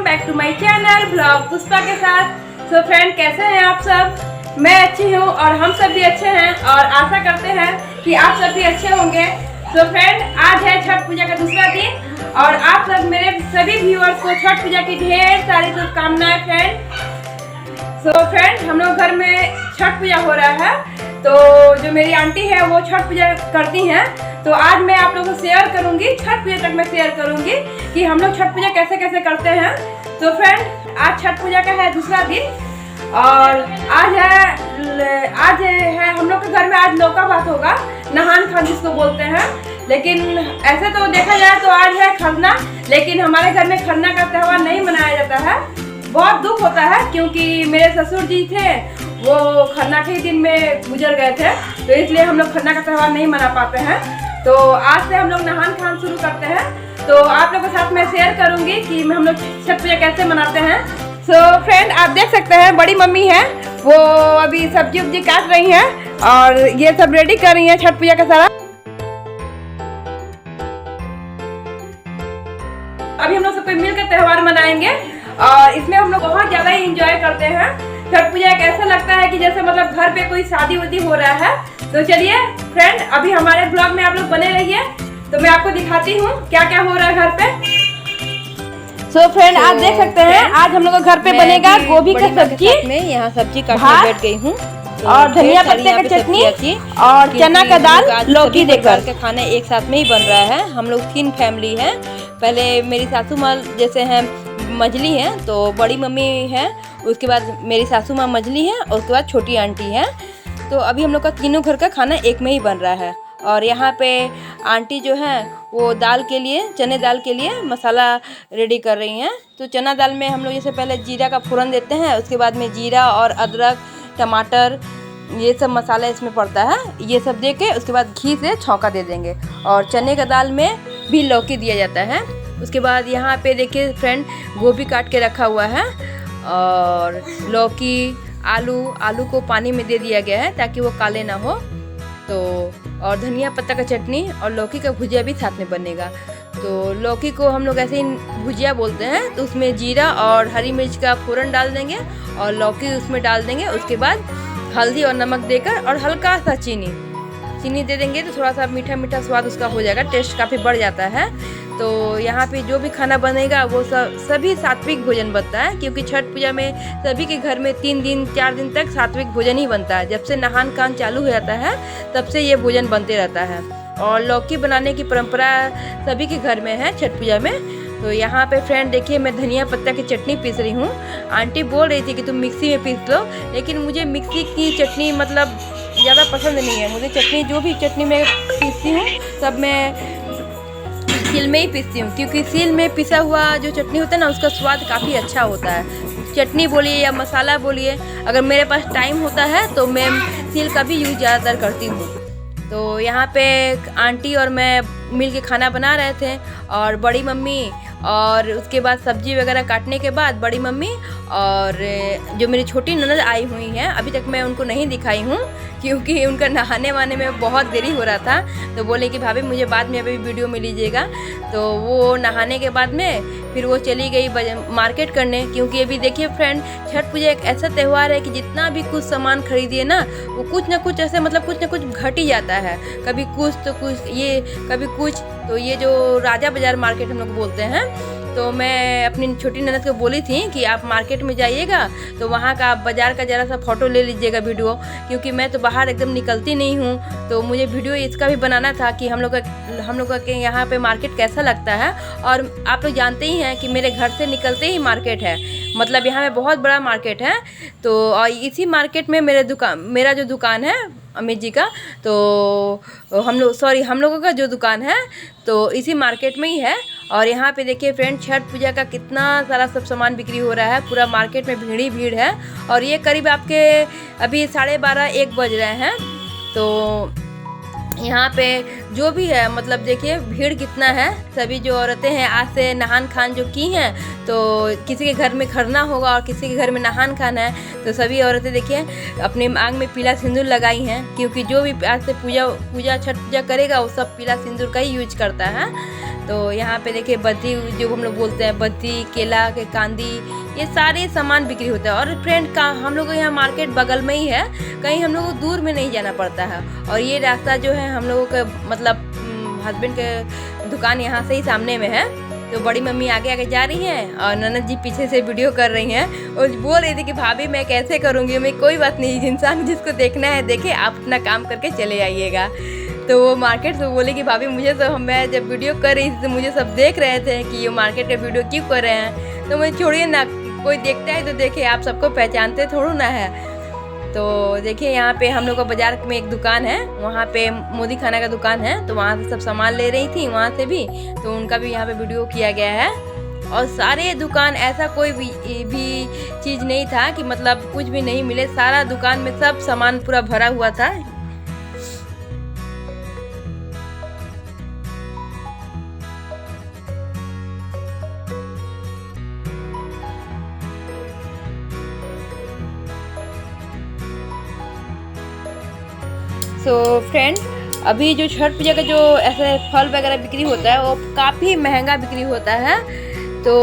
Welcome back to my channel blog Pushpa के साथ। तो फ्रेंड, कैसे हैं आप सब? मैं अच्छी हूँ और हम सब भी अच्छे हैं और आशा करते हैं कि आप सब भी अच्छे होंगे। तो फ्रेंड, आज है छठ पूजा का दूसरा दिन और आप सब मेरे सभी व्यूअर्स को छठ पूजा की ढेर सारी शुभकामनाएं फ्रेंड। तो फ्रेंड, हम लोग घर में छठ पूजा हो रहा है, तो जो मेरी आंटी है वो छठ पूजा करती हैं, तो आज मैं आप लोगों को शेयर करूंगी, छठ पूजा तक मैं शेयर करूंगी कि हम लोग छठ पूजा कैसे कैसे करते हैं। तो फ्रेंड, आज छठ पूजा का है दूसरा दिन और आज है हम लोग के घर में आज लौका भात होगा, नहान खान जिसको बोलते हैं। लेकिन ऐसे तो देखा जाए तो आज है खरना, लेकिन हमारे घर में खरना का त्यौहार नहीं मनाया जाता है। बहुत दुख होता है क्योंकि मेरे ससुर जी थे वो खरना के ही दिन में गुजर गए थे, तो इसलिए हम लोग खरना का त्यौहार नहीं मना पाते हैं। तो आज से हम लोग नहान खान शुरू करते हैं, तो आप लोगों के साथ मैं शेयर करूंगी कि हम लोग छठ पूजा कैसे मनाते हैं। तो फ्रेंड, आप देख सकते हैं बड़ी मम्मी है वो अभी सब्जी उब्जी काट रही हैं और ये सब रेडी कर रही हैं छठ पूजा का सारा। अभी हम लोग सबको मिलकर त्यौहार मनाएंगे और इसमें हम लोग बहुत ज़्यादा ही इंजॉय करते हैं। छठ पूजा एक ऐसा लगता है कि जैसे मतलब घर पे कोई शादी उदी हो रहा है। तो चलिए फ्रेंड, अभी हमारे ब्लॉग में आप लोग बने रहिए, तो मैं आपको दिखाती हूँ क्या क्या हो रहा है घर पे। सो फ्रेंड, आप देख सकते हैं आज हम लोग के घर पे बनेगा गोभी का सब्जी। मैं यहाँ सब्जी काटने बैठ गई हूँ और धनिया पत्ते का चटनी और चना का दाल, लौकी देकर के खाने एक साथ में ही बन रहा है। हम लोग 3 फैमिली हैं। पहले मेरी सासू माँ जैसे हैं मझली हैं, तो बड़ी मम्मी है, उसके बाद मेरी सासू माँ मझली है और उसके बाद छोटी आंटी है। तो अभी हम लोग का तीनों घर का खाना एक में ही बन रहा है। और यहाँ पे आंटी जो है वो दाल के लिए, चने दाल के लिए मसाला रेडी कर रही हैं। तो चना दाल में हम लोग जैसे पहले जीरा का फ़ोरन देते हैं, उसके बाद में जीरा और अदरक, टमाटर, ये सब मसाला इसमें पड़ता है। ये सब दे के उसके बाद घी से छौंका दे देंगे और चने का दाल में भी लौकी दिया जाता है। उसके बाद यहाँ पे देखिए फ्रेंड, गोभी काट के रखा हुआ है और लौकी, आलू को पानी में दे दिया गया है ताकि वो काले ना हो। तो और धनिया पत्ता का चटनी और लौकी का भुजिया भी साथ में बनेगा। तो लौकी को हम लोग ऐसे ही भुजिया बोलते हैं, तो उसमें जीरा और हरी मिर्च का फ़ोरन डाल देंगे और लौकी उसमें डाल देंगे। उसके बाद हल्दी और नमक देकर और हल्का सा चीनी दे देंगे, तो थोड़ा सा मीठा मीठा स्वाद उसका हो जाएगा, टेस्ट काफ़ी बढ़ जाता है। तो यहाँ पे जो भी खाना बनेगा वो सभी सात्विक भोजन बनता है, क्योंकि छठ पूजा में सभी के घर में 3 दिन 4 दिन तक सात्विक भोजन ही बनता है। जब से नहान खान चालू हो जाता है तब से ये भोजन बनते रहता है। और लौकी बनाने की परंपरा सभी के घर में है छठ पूजा में। तो यहाँ पे फ्रेंड देखिए, मैं धनिया पत्ता की चटनी पीस रही हूँ। आंटी बोल रही थी कि तुम मिक्सी में पीस लो, लेकिन मुझे मिक्सी की चटनी मतलब ज़्यादा पसंद नहीं है। मुझे चटनी, जो भी चटनी मैं पीसती हूँ सब मैं सील में ही पीसती हूँ, क्योंकि सील में पिसा हुआ जो चटनी होता है ना, उसका स्वाद काफ़ी अच्छा होता है। चटनी बोलिए या मसाला बोलिए, अगर मेरे पास टाइम होता है तो मैं सील का भी यूज़ ज़्यादातर करती हूँ। तो यहाँ पे आंटी और मैं मिल के खाना बना रहे थे और बड़ी मम्मी, और उसके बाद सब्जी वगैरह काटने के बाद बड़ी मम्मी और जो मेरी छोटी ननद आई हुई हैं, अभी तक मैं उनको नहीं दिखाई हूँ क्योंकि उनका नहाने वाने में बहुत देरी हो रहा था। तो बोले कि भाभी मुझे बाद में अभी वीडियो में लीजिएगा। तो वो नहाने के बाद में फिर वो चली गई मार्केट करने, क्योंकि अभी देखिए फ्रेंड, छठ पूजा एक ऐसा त्यौहार है कि जितना भी कुछ सामान खरीदिए ना, वो कुछ ना कुछ ऐसे मतलब कुछ ना कुछ घट ही जाता है। कभी कुछ तो कुछ ये, कभी कुछ। तो ये जो राजा बाज़ार मार्केट हम लोग बोलते हैं, तो मैं अपनी छोटी ननद को बोली थी कि आप मार्केट में जाइएगा तो वहाँ का आप बाज़ार का ज़रा सा फ़ोटो ले लीजिएगा, वीडियो, क्योंकि मैं तो बाहर एकदम निकलती नहीं हूँ। तो मुझे वीडियो इसका भी बनाना था कि हम लोग का यहाँ पे मार्केट कैसा लगता है। और आप लोग जानते ही हैं कि मेरे घर से निकलते ही मार्केट है, मतलब यहाँ पे बहुत बड़ा मार्केट है। तो और इसी मार्केट में मेरा जो दुकान है अमित जी का, तो हम लोगों का जो दुकान है तो इसी मार्केट में ही है। और यहाँ पे देखिए फ्रेंड, छठ पूजा का कितना सारा सब सामान बिक्री हो रहा है, पूरा मार्केट में भीड़ ही भीड़ है। और ये करीब आपके अभी 12:30-1 बज रहे हैं। तो यहाँ पे जो भी है, मतलब देखिए भीड़ कितना है। सभी जो औरतें हैं आज से नहान खान जो की हैं, तो किसी के घर में खरना होगा और किसी के घर में नहान खान है, तो सभी औरतें देखिए अपने आंग में पीला सिंदूर लगाई हैं, क्योंकि जो भी आज से पूजा छठ पूजा करेगा वो सब पीला सिंदूर का ही यूज करता है। तो यहाँ पे देखिए बद्दी, जो हम लोग बोलते हैं बद्दी, केला के कांदी, ये सारे सामान बिक्री होता है। और फ्रेंड का हम लोग को यहाँ मार्केट बगल में ही है, कहीं हम लोग को दूर में नहीं जाना पड़ता है। और ये रास्ता जो है हम लोगों के मतलब हस्बैंड के दुकान यहाँ से ही सामने में है। तो बड़ी मम्मी आगे आगे जा रही हैं और ननद जी पीछे से वीडियो कर रही हैं और बोल रही थी कि भाभी मैं कैसे करूँगी। मैं कोई बात नहीं, इंसान जिसको देखना है देखे, आप अपना काम करके चले आइएगा। तो वो मार्केट से बोले कि भाभी मुझे तो, मैं जब वीडियो कर रही थी तो मुझे सब देख रहे थे कि ये मार्केट का वीडियो क्यों कर रहे हैं। तो मैं छोड़िए ना, कोई देखता है तो देखे, आप सबको पहचानते थोड़ा ना है। तो देखिए यहाँ पे हम लोग का बाजार में एक दुकान है, वहाँ पे मोदी खाना का दुकान है, तो वहाँ से सब सामान ले रही थी वहाँ से भी, तो उनका भी यहाँ पे वीडियो किया गया है। और सारे दुकान, ऐसा कोई भी चीज़ नहीं था कि मतलब कुछ भी नहीं मिले, सारा दुकान में सब सामान पूरा भरा हुआ था। सो फ्रेंड, अभी जो छठ पूजा का जो ऐसे फल वगैरह बिक्री होता है वो काफ़ी महंगा बिक्री होता है। तो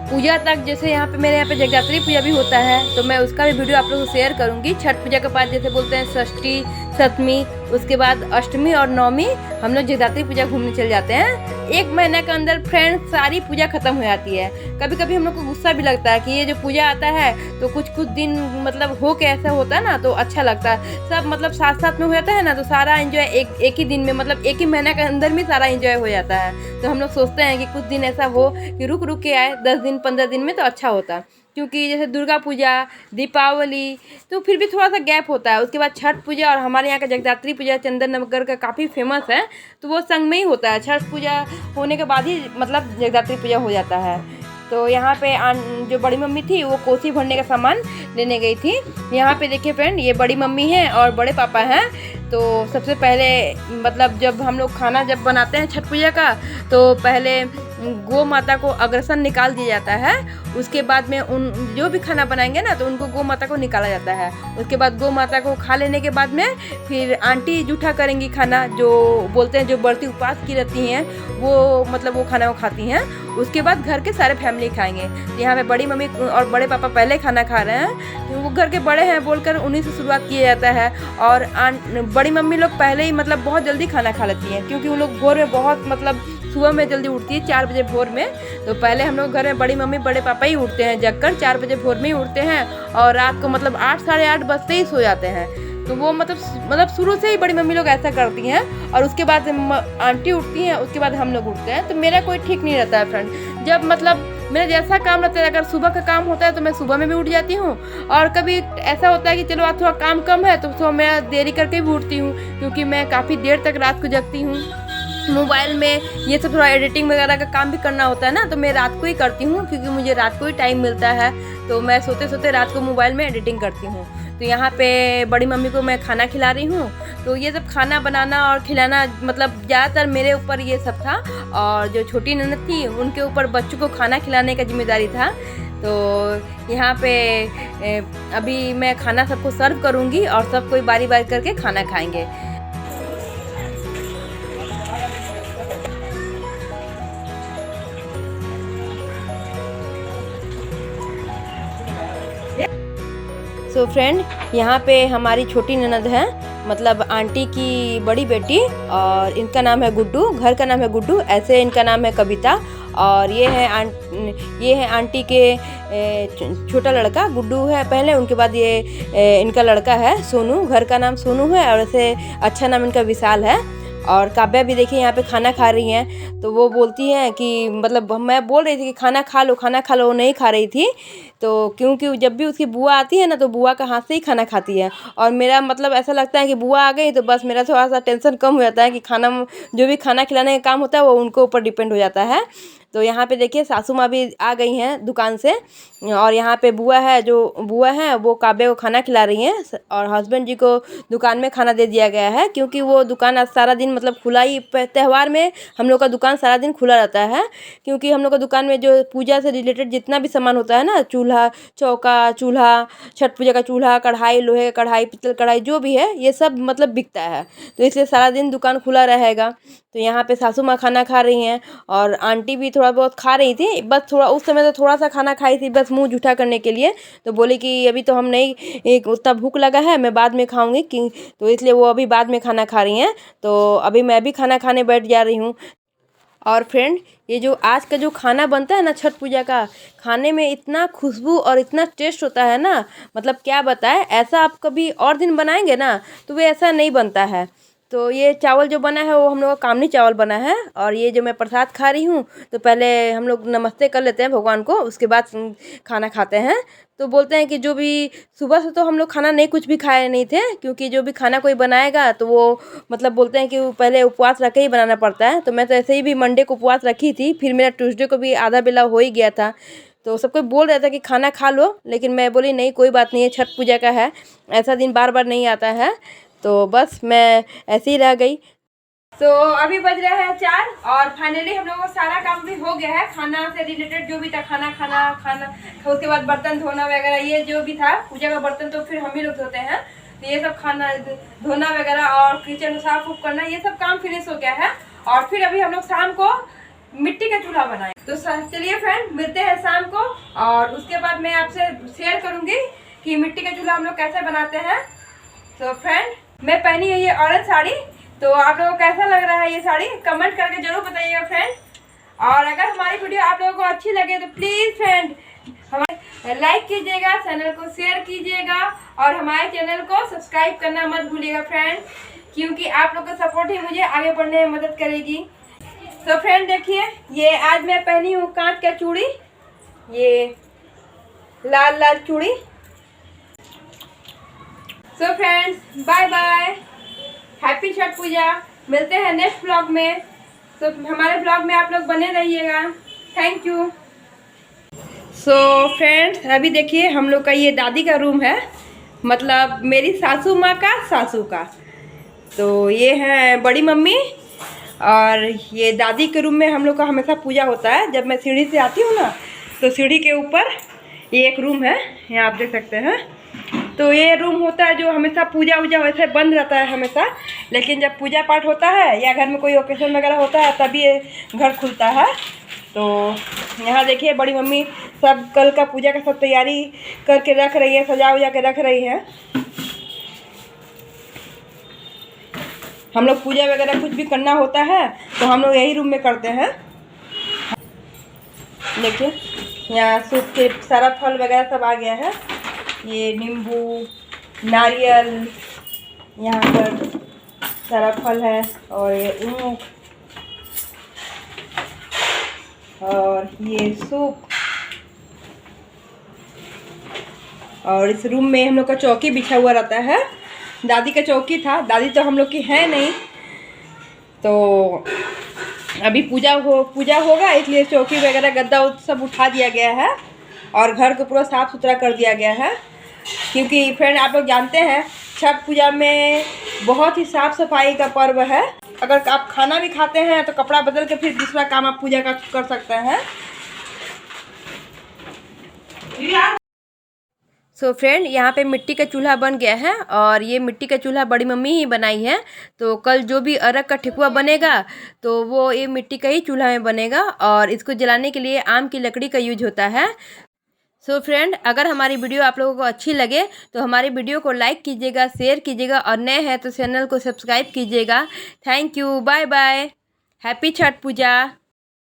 पूजा तक, जैसे यहाँ पे मेरे यहाँ पे जगदात्री पूजा भी होता है, तो मैं उसका भी वीडियो आप लोगों को शेयर करूँगी। छठ पूजा के बाद जैसे बोलते हैं षष्ठी, सप्तमी, उसके बाद अष्टमी और नवमी हम लोग जगदात्री पूजा घूमने चले जाते हैं। एक महीने के अंदर फ्रेंड सारी पूजा खत्म हो जाती है। कभी कभी हम लोग को गुस्सा भी लगता है कि ये जो पूजा आता है तो कुछ दिन मतलब हो के ऐसा होता है ना, तो अच्छा लगता है। सब मतलब साथ साथ में हो जाता है ना, तो सारा एंजॉय एक ही दिन में, मतलब एक ही महीना के अंदर में सारा एंजॉय हो जाता है। तो हम लोग सोचते हैं कि कुछ दिन ऐसा हो कि रुक के आए, 10 दिन 15 दिन में, तो अच्छा होता। क्योंकि जैसे दुर्गा पूजा, दीपावली, तो फिर भी थोड़ा सा गैप होता है। उसके बाद छठ पूजा, और हमारे यहाँ का जगदात्री पूजा चंदन नगर का काफ़ी फेमस है, तो वो संग में ही होता है। छठ पूजा होने के बाद ही मतलब जगदात्री पूजा हो जाता है। तो यहाँ पे जो बड़ी मम्मी थी वो कोसी भरने का सामान लेने गई थी। यहाँ पे देखिए फ्रेंड, ये बड़ी मम्मी हैं और बड़े पापा हैं। तो सबसे पहले मतलब जब हम लोग खाना जब बनाते हैं छठ पूजा का, तो पहले गौ माता को अग्रसन निकाल दिया जाता है। उसके बाद में उन जो भी खाना बनाएंगे ना, तो उनको गौ माता को निकाला जाता है। उसके बाद गौ माता को खा लेने के बाद में फिर आंटी जूठा करेंगी खाना, जो बोलते हैं जो व्रती उपवास की रहती हैं वो, मतलब वो खाना वो खाती हैं। उसके बाद घर के सारे फैमिली खाएंगे। तो यहाँ पे बड़ी मम्मी और बड़े पापा पहले खाना खा रहे हैं, तो वो घर के बड़े हैं बोलकर उन्हीं से शुरुआत किया जाता है। और बड़ी मम्मी लोग पहले ही मतलब बहुत जल्दी खाना खा लेती हैं, क्योंकि वो लोग भोर में बहुत मतलब सुबह में जल्दी उठती है, 4 बजे भोर में। तो पहले हम लोग घर में बड़ी मम्मी बड़े पापा ही उठते हैं, जगकर 4 बजे भोर में ही उठते हैं, और रात को मतलब 8 साढ़े 8 बजते ही सो जाते हैं। तो वो मतलब शुरू से ही बड़ी मम्मी लोग ऐसा करती हैं। और उसके बाद आंटी उठती हैं, उसके बाद हम लोग उठते हैं। तो मेरा कोई ठीक नहीं रहता है फ्रेंड, जब मतलब मेरा जैसा काम रहता है, अगर सुबह का काम होता है तो मैं सुबह में भी उठ जाती हूँ, और कभी ऐसा होता है कि चलो आज थोड़ा काम कम है तो मैं देरी करके भी उठती हूँ, क्योंकि मैं काफ़ी देर तक रात को जगती हूँ। मोबाइल में ये सब थोड़ा एडिटिंग वगैरह का काम भी करना होता है ना, तो मैं रात को ही करती हूँ, क्योंकि मुझे रात को ही टाइम मिलता है। तो मैं सोते सोते रात को मोबाइल में एडिटिंग करती हूँ। तो यहाँ पे बड़ी मम्मी को मैं खाना खिला रही हूँ। तो ये सब खाना बनाना और खिलाना मतलब ज़्यादातर मेरे ऊपर ये सब था, और जो छोटी ननद थी उनके ऊपर बच्चों को खाना खिलाने का जिम्मेदारी था। तो यहाँ पे अभी मैं खाना सबको सर्व करूँगी और सब कोई बारी बारी करके खाना खाएंगे। सो फ्रेंड, यहाँ पे हमारी छोटी ननद है, मतलब आंटी की बड़ी बेटी, और इनका नाम है गुड्डू, घर का नाम है गुड्डू, ऐसे इनका नाम है कविता। और ये है आंटी के छोटा लड़का गुड्डू है पहले, उनके बाद ये इनका लड़का है सोनू, घर का नाम सोनू है, और ऐसे अच्छा नाम इनका विशाल है। और काव्या भी देखिए यहाँ पे खाना खा रही हैं। तो वो बोलती हैं कि मतलब मैं बोल रही थी कि खाना खा लो खाना खा लो, वो नहीं खा रही थी। तो क्योंकि जब भी उसकी बुआ आती है ना, तो बुआ का हाथ से ही खाना खाती है। और मेरा मतलब ऐसा लगता है कि बुआ आ गई तो बस मेरा थोड़ा सा टेंशन कम हो जाता है, कि खाना जो भी खाना खिलाने का काम होता है वो उनको ऊपर डिपेंड हो जाता है। तो यहाँ पे देखिए सासू माँ भी आ गई हैं दुकान से, और यहाँ पे बुआ है, जो बुआ है वो काव्य को खाना खिला रही हैं, और हस्बैंड जी को दुकान में खाना दे दिया गया है, क्योंकि वो दुकान आज सारा दिन मतलब खुला ही, त्यौहार में हम लोग का दुकान सारा दिन खुला रहता है, क्योंकि हम लोग का दुकान में जो पूजा से रिलेटेड जितना भी सामान होता है ना, चूल्हा चौका, चूल्हा, छठ पूजा का चूल्हा, कढ़ाई, लोहे का कढ़ाई, पित्तल कढ़ाई, जो भी है ये सब मतलब बिकता है, तो इसलिए सारा दिन दुकान खुला रहेगा। तो यहाँ पे सासू माँ खाना खा रही हैं, और आंटी भी थोड़ा बहुत खा रही थी, बस थोड़ा उस समय तो थोड़ा सा खाना खाई थी, बस मुंह जूठा करने के लिए। तो बोली कि अभी तो हम नहीं, एक उतना भूख लगा है, मैं बाद में खाऊंगी, कि तो इसलिए वो अभी बाद में खाना खा रही हैं। तो अभी मैं भी खाना खाने बैठ जा रही हूँ। और फ्रेंड, ये जो आज का जो खाना बनता है ना छठ पूजा का, खाने में इतना खुशबू और इतना टेस्ट होता है ना, मतलब क्या बताएं, ऐसा आप कभी और दिन बनाएंगे ना तो वे ऐसा नहीं बनता है। तो ये चावल जो बना है वो हम लोग का कामनी चावल बना है, और ये जो मैं प्रसाद खा रही हूँ, तो पहले हम लोग नमस्ते कर लेते हैं भगवान को, उसके बाद खाना खाते हैं। तो बोलते हैं कि जो भी सुबह से तो हम लोग खाना नहीं, कुछ भी खाए नहीं थे, क्योंकि जो भी खाना कोई बनाएगा तो वो मतलब बोलते हैं कि वो पहले उपवास रख के ही बनाना पड़ता है। तो मैं तो ऐसे ही भी मंडे को उपवास रखी थी, फिर मेरा ट्यूसडे को भी आधा बेला हो ही गया था। तो सब कोई बोल रहा था कि खाना खा लो, लेकिन मैं बोली नहीं, कोई बात नहीं है, छठ पूजा का है, ऐसा दिन बार बार नहीं आता है। तो बस मैं ऐसे ही रह गई। तो अभी बज रहा है 4, और फाइनली हम लोगों का सारा काम भी हो गया है, खाना से रिलेटेड जो भी था, खाना उसके बाद बर्तन धोना वगैरह, ये जो भी था पूजा का बर्तन तो फिर हम ही लोग धोते हैं, तो ये सब खाना धोना वगैरह और किचन साफ उफ करना, ये सब काम फिनिश हो गया है। और फिर अभी हम लोग शाम को मिट्टी का चूल्हा बनाए। तो चलिए फ्रेंड, मिलते हैं शाम को, और उसके बाद मैं आपसे शेयर करूंगी कि मिट्टी का चूल्हा हम लोग कैसे बनाते हैं। तो फ्रेंड, मैं पहनी है ये ऑरेंज साड़ी, तो आप लोगों को कैसा लग रहा है ये साड़ी, कमेंट करके जरूर बताइएगा फ्रेंड। और अगर हमारी वीडियो आप लोगों को अच्छी लगे तो प्लीज़ फ्रेंड हमारे लाइक कीजिएगा, चैनल को शेयर कीजिएगा, और हमारे चैनल को सब्सक्राइब करना मत भूलिएगा फ्रेंड, क्योंकि आप लोग का सपोर्ट ही मुझे आगे बढ़ने में मदद करेगी। तो फ्रेंड देखिए, ये आज मैं पहनी हूँ कांच का चूड़ी, ये लाल लाल चूड़ी। So friends, bye bye, happy Chhath Puja, मिलते हैं नेक्स्ट ब्लॉग में। तो हमारे ब्लॉग में आप लोग बने रहिएगा, थैंक यू। सो फ्रेंड्स, अभी देखिए हम लोग का ये दादी का रूम है, मतलब मेरी सासू माँ का सासू का। तो ये है बड़ी मम्मी, और ये दादी के रूम में हम लोग का हमेशा पूजा होता है। जब मैं सीढ़ी से आती हूँ ना, तो सीढ़ी के ऊपर ये एक रूम है, यहाँ आप देख सकते हैं। तो ये रूम होता है जो हमेशा पूजा वूजा वैसे बंद रहता है हमेशा, लेकिन जब पूजा पाठ होता है या घर में कोई ओकेजन वगैरह होता है तभी ये घर खुलता है। तो यहाँ देखिए बड़ी मम्मी सब कल का पूजा का सब तैयारी करके रख रही है, सजा उजा के रख रही है। हम लोग पूजा वगैरह कुछ भी करना होता है तो हम लोग यही रूम में करते हैं। देखिए यहाँ सूख के सारा फल वगैरह सब आ गया है, ये नींबू, नारियल, यहाँ पर सारा फल है, और ये ऊख, और ये सूप, और इस रूम में हम लोग का चौकी बिछा हुआ रहता है। दादी का चौकी था, दादी तो हम लोग की है नहीं, तो अभी पूजा होगा, इसलिए चौकी वगैरह गद्दा सब उठा दिया गया है, और घर को पूरा साफ़ सुथरा कर दिया गया है। क्योंकि फ्रेंड आप लोग जानते हैं छठ पूजा में बहुत ही साफ़ सफाई का पर्व है। अगर आप खाना भी खाते हैं तो कपड़ा बदल के फिर दूसरा काम आप पूजा का कर सकते हैं। सो फ्रेंड, यहाँ पे मिट्टी का चूल्हा बन गया है, और ये मिट्टी का चूल्हा बड़ी मम्मी ही बनाई है। तो कल जो भी अरग का ठेकुआ बनेगा तो वो ये मिट्टी का ही चूल्हा में बनेगा, और इसको जलाने के लिए आम की लकड़ी का यूज होता है। सो फ्रेंड, अगर हमारी वीडियो आप लोगों को अच्छी लगे तो हमारी वीडियो को लाइक कीजिएगा, शेयर कीजिएगा, और नए हैं तो चैनल को सब्सक्राइब कीजिएगा। Thank you, bye bye, happy Chhath Puja.